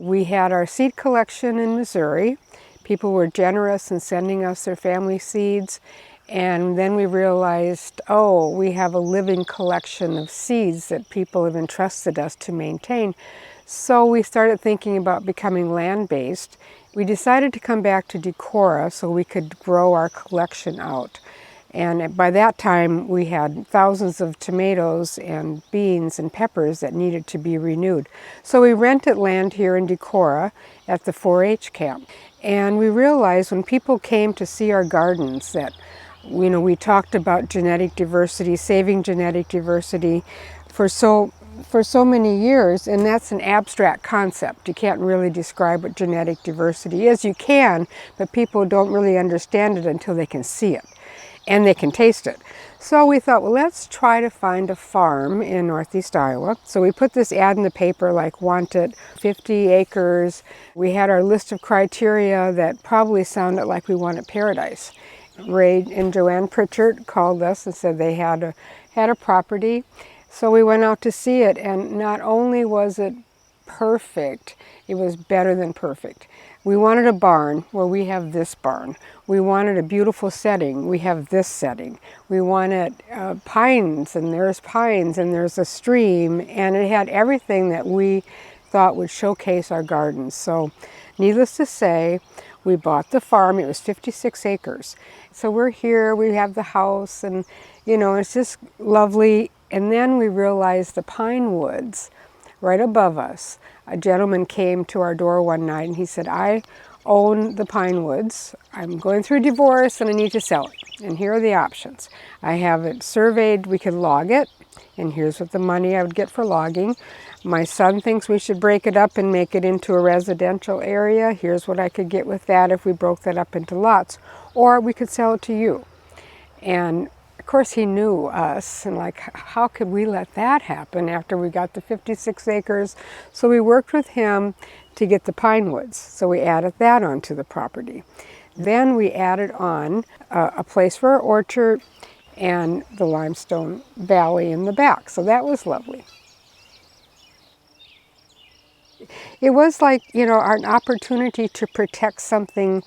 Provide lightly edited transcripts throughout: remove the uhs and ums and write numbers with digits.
We had our seed collection in Missouri. People were generous in sending us their family seeds. And then we realized, oh, we have a living collection of seeds that people have entrusted us to maintain. So we started thinking about becoming land-based. We decided to come back to Decorah so we could grow our collection out. And by that time, we had thousands of tomatoes and beans and peppers that needed to be renewed. So we rented land here in Decorah at the 4-H camp. And we realized when people came to see our gardens that, you know, we talked about genetic diversity, saving genetic diversity for so many years, and that's an abstract concept. You can't really describe what genetic diversity is. You can, but people don't really understand it until they can see it and they can taste it. So we thought, well, let's try to find a farm in Northeast Iowa. So we put this ad in the paper, like wanted 50 acres. We had our list of criteria that probably sounded like we wanted paradise. Ray and Joanne Pritchard called us and said they had a property. So we went out to see it, and not only was it perfect, it was better than perfect. We wanted a barn. Well, we have this barn. We wanted a beautiful setting. We have this setting. We wanted pines, and there's a stream, and it had everything that we thought would showcase our gardens. So needless to say, we bought the farm. It was 56 acres. So we're here, we have the house, and you know, it's just lovely. And then we realized the pine woods right above us. A gentleman came to our door one night and he said, I own the pine woods. I'm going through a divorce and I need to sell it. And here are the options. I have it surveyed, we could log it, and here's what the money I would get for logging. My son thinks we should break it up and make it into a residential area. Here's what I could get with that if we broke that up into lots. Or we could sell it to you. And of course he knew us, and like, how could we let that happen after we got the 56 acres? So we worked with him to get the pine woods. So we added that onto the property. Then we added on a place for our orchard and the limestone valley in the back. So that was lovely. It was like, you know, an opportunity to protect something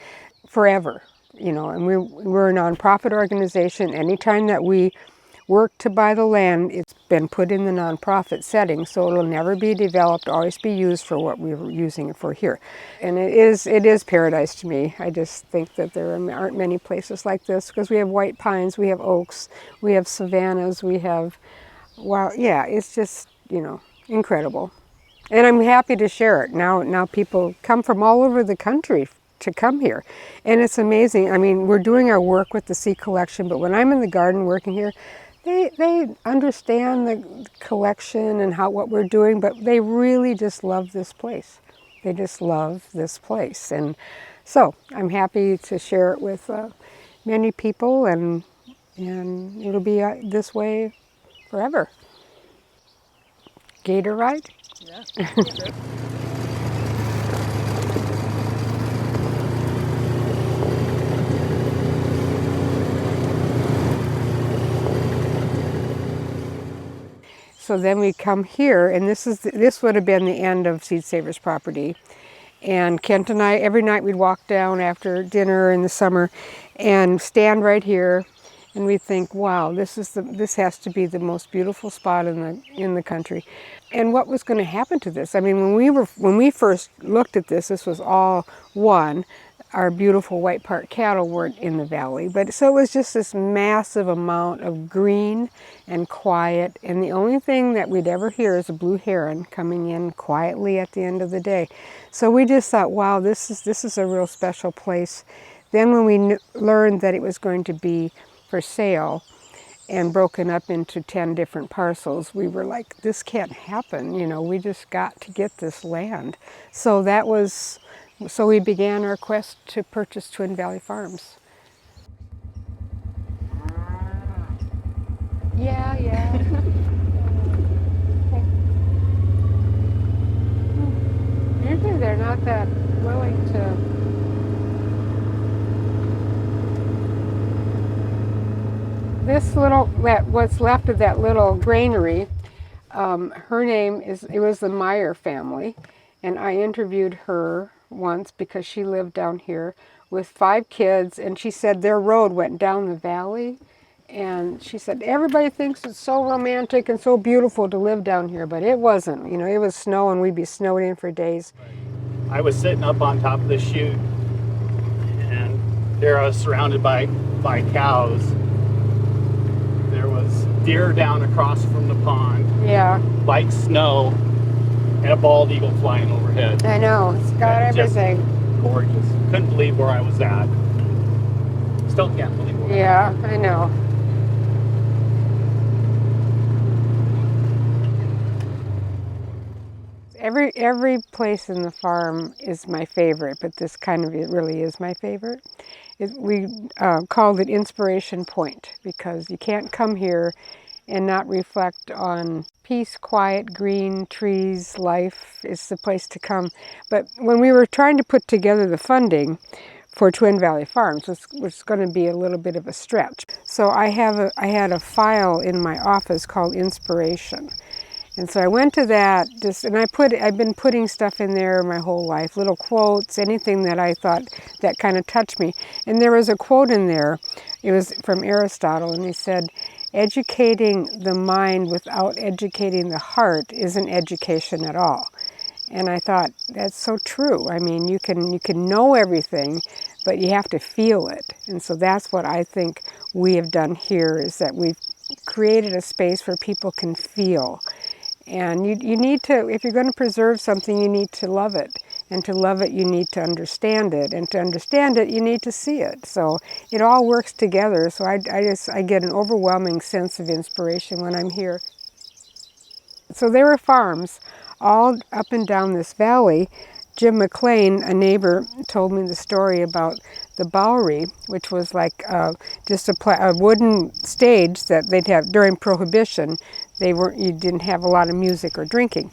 forever, you know, and we're a nonprofit organization. Anytime that we work to buy the land, it's been put in the nonprofit setting, so it'll never be developed, always be used for what we were using it for here. And it is paradise to me. I just think that there aren't many places like this, because we have white pines, we have oaks, we have savannas, we have, wow, yeah, it's just, you know, incredible. And I'm happy to share it. Now people come from all over the country to come here. And it's amazing. I mean, we're doing our work with the seed collection, but when I'm in the garden working here, they understand the collection and what we're doing, but they really just love this place. They just love this place. And so I'm happy to share it with many people, and it'll be this way forever. Gator ride? Yeah. So then we come here, and this would have been the end of Seed Savers property. And Kent and I, every night we'd walk down after dinner in the summer and stand right here, and we think, wow, this has to be the most beautiful spot in the country. And what was going to happen to this? I mean, when we first looked at this was all one. Our beautiful White Park cattle weren't in the valley, but so it was just this massive amount of green and quiet, and the only thing that we'd ever hear is a blue heron coming in quietly at the end of the day. So we just thought, wow, this is a real special place. Then when we learned that it was going to be for sale and broken up into 10 different parcels, we were like, this can't happen, you know, we just got to get this land. So we began our quest to purchase Twin Valley Farms. Yeah. Usually they're not that willing to. What's left of that little granary, it was the Meyer family. and I interviewed her once because she lived down here with 5 kids, and she said their road went down the valley, and she said everybody thinks it's so romantic and so beautiful to live down here, but it wasn't. You know, it was snow and we'd be snowed in for days. I was sitting up on top of the chute, and there I was surrounded by cows. There was deer down across from the pond. Yeah. Light snow, and a bald eagle flying overhead. I know, it's got everything. Just gorgeous. Couldn't believe where I was at. Still can't believe where Yeah, I know. Every place in the farm is my favorite, but this kind of, it really is my favorite. We called it Inspiration Point because you can't come here and not reflect on peace, quiet, green, trees, life. It's the place to come. But when we were trying to put together the funding for Twin Valley Farms, which was going to be a little bit of a stretch. So I had a file in my office called Inspiration. And so I went to that, and I've been putting stuff in there my whole life, little quotes, anything that I thought that kind of touched me. And there was a quote in there, it was from Aristotle, and he said, educating the mind without educating the heart isn't education at all. And I thought, that's so true. I mean, you can know everything, but you have to feel it. And so that's what I think we have done here, is that we've created a space where people can feel. And you need to, if you're going to preserve something, you need to love it. And to love it, you need to understand it. And to understand it, you need to see it. So it all works together. So I get an overwhelming sense of inspiration when I'm here. So there were farms all up and down this valley. Jim McLean, a neighbor, told me the story about the Bowery, which was like just a wooden stage that they'd have during Prohibition. You didn't have a lot of music or drinking.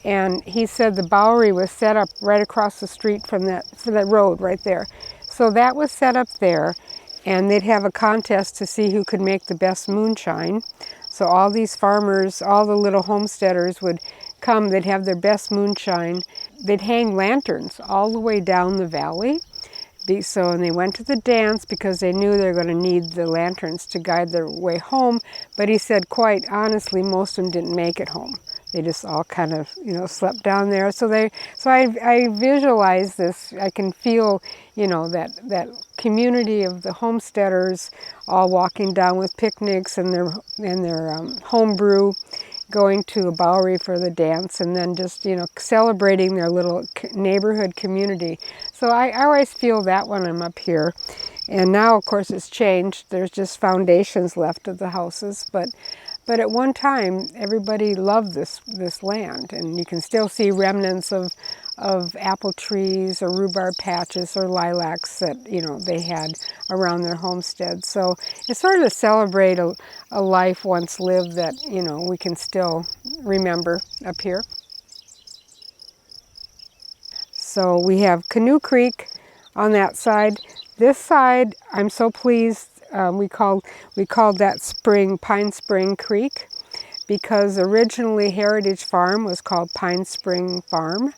And he said the Bowery was set up right across the street from that road right there. So that was set up there, and they'd have a contest to see who could make the best moonshine. So all these farmers, all the little homesteaders would come, they'd have their best moonshine. They'd hang lanterns all the way down the valley. And they went to the dance because they knew they were going to need the lanterns to guide their way home. But he said, quite honestly, most of them didn't make it home. They just all kind of, slept down there. So I visualize this. I can feel, that community of the homesteaders all walking down with picnics and their home brew, going to a Bowery for the dance, and then just, celebrating their little neighborhood community. So I always feel that when I'm up here. And now, of course, it's changed. There's just foundations left of the houses. But at one time, everybody loved this land. And you can still see remnants of apple trees or rhubarb patches or lilacs that, they had around their homestead. So it's sort of to celebrate a life once lived that, we can still remember up here. So we have Canoe Creek on that side. This side, I'm so pleased, we called that spring Pine Spring Creek, because originally Heritage Farm was called Pine Spring Farm.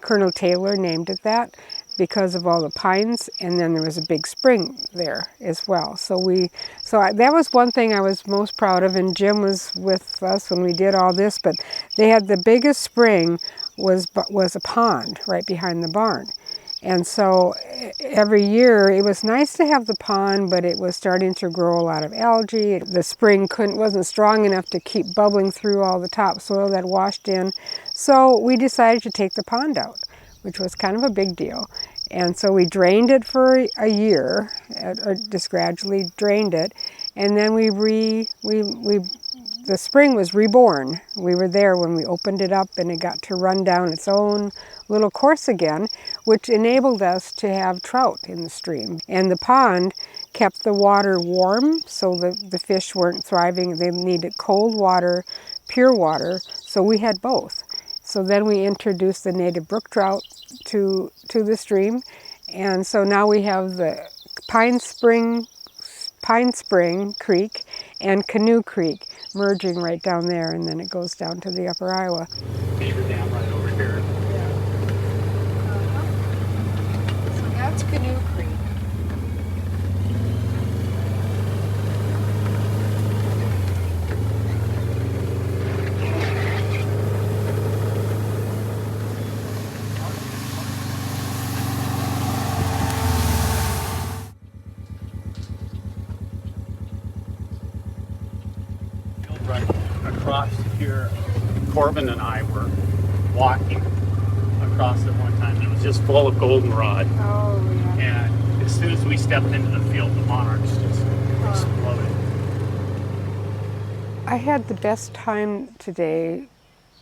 Colonel Taylor named it that because of all the pines, and then there was a big spring there as well. That was one thing I was most proud of, and Jim was with us when we did all this, but they had the biggest spring was a pond right behind the barn. And so every year, it was nice to have the pond, but it was starting to grow a lot of algae. The spring wasn't strong enough to keep bubbling through all the topsoil that washed in. So we decided to take the pond out, which was kind of a big deal. And so we drained it for a year, or just gradually drained it. And then the spring was reborn. We were there when we opened it up, and it got to run down its own little course again, which enabled us to have trout in the stream. And the pond kept the water warm, so the fish weren't thriving. They needed cold water, pure water, so we had both. So then we introduced the native brook trout to the stream, and so now we have the Pine Spring Creek and Canoe Creek merging right down there, and then it goes down to the Upper Iowa. Beaver Dam right over here. Yeah. Corbin and I were walking across it one time. It was just full of goldenrod. Oh, yeah. And as soon as we stepped into the field, the monarchs just exploded. I had the best time today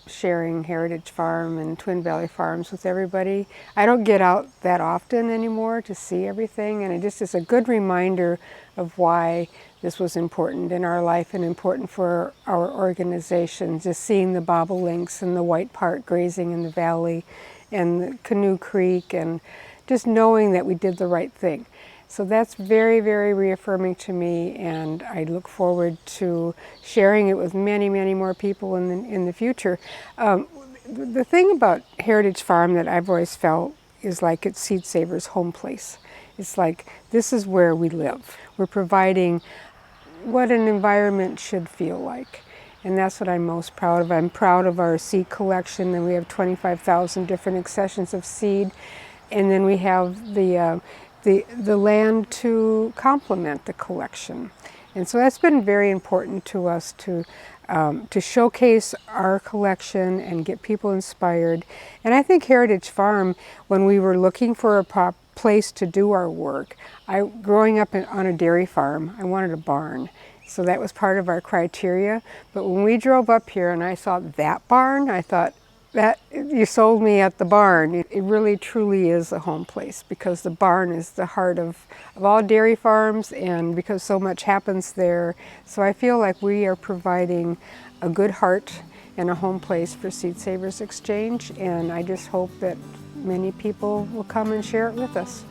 sharing Heritage Farm and Twin Valley Farms with everybody. I don't get out that often anymore to see everything, and it just is a good reminder of why this was important in our life and important for our organization. Just seeing the bobolinks and the white part grazing in the valley and the Canoe Creek, and just knowing that we did the right thing. So that's very, very reaffirming to me, and I look forward to sharing it with many, many more people in the future. The thing about Heritage Farm that I've always felt is like it's Seed Savers' home place. It's like this is where we live. We're providing what an environment should feel like. And that's what I'm most proud of. I'm proud of our seed collection, and we have 25,000 different accessions of seed. And then we have the land to complement the collection. And so that's been very important to us to showcase our collection and get people inspired. And I think Heritage Farm, when we were looking for a place to do our work, growing up on a dairy farm, I wanted a barn. So that was part of our criteria. But when we drove up here and I saw that barn, I thought, that you sold me at the barn. It really truly is a home place, because the barn is the heart of all dairy farms, and because so much happens there. So I feel like we are providing a good heart and a home place for Seed Savers Exchange, and I just hope that many people will come and share it with us.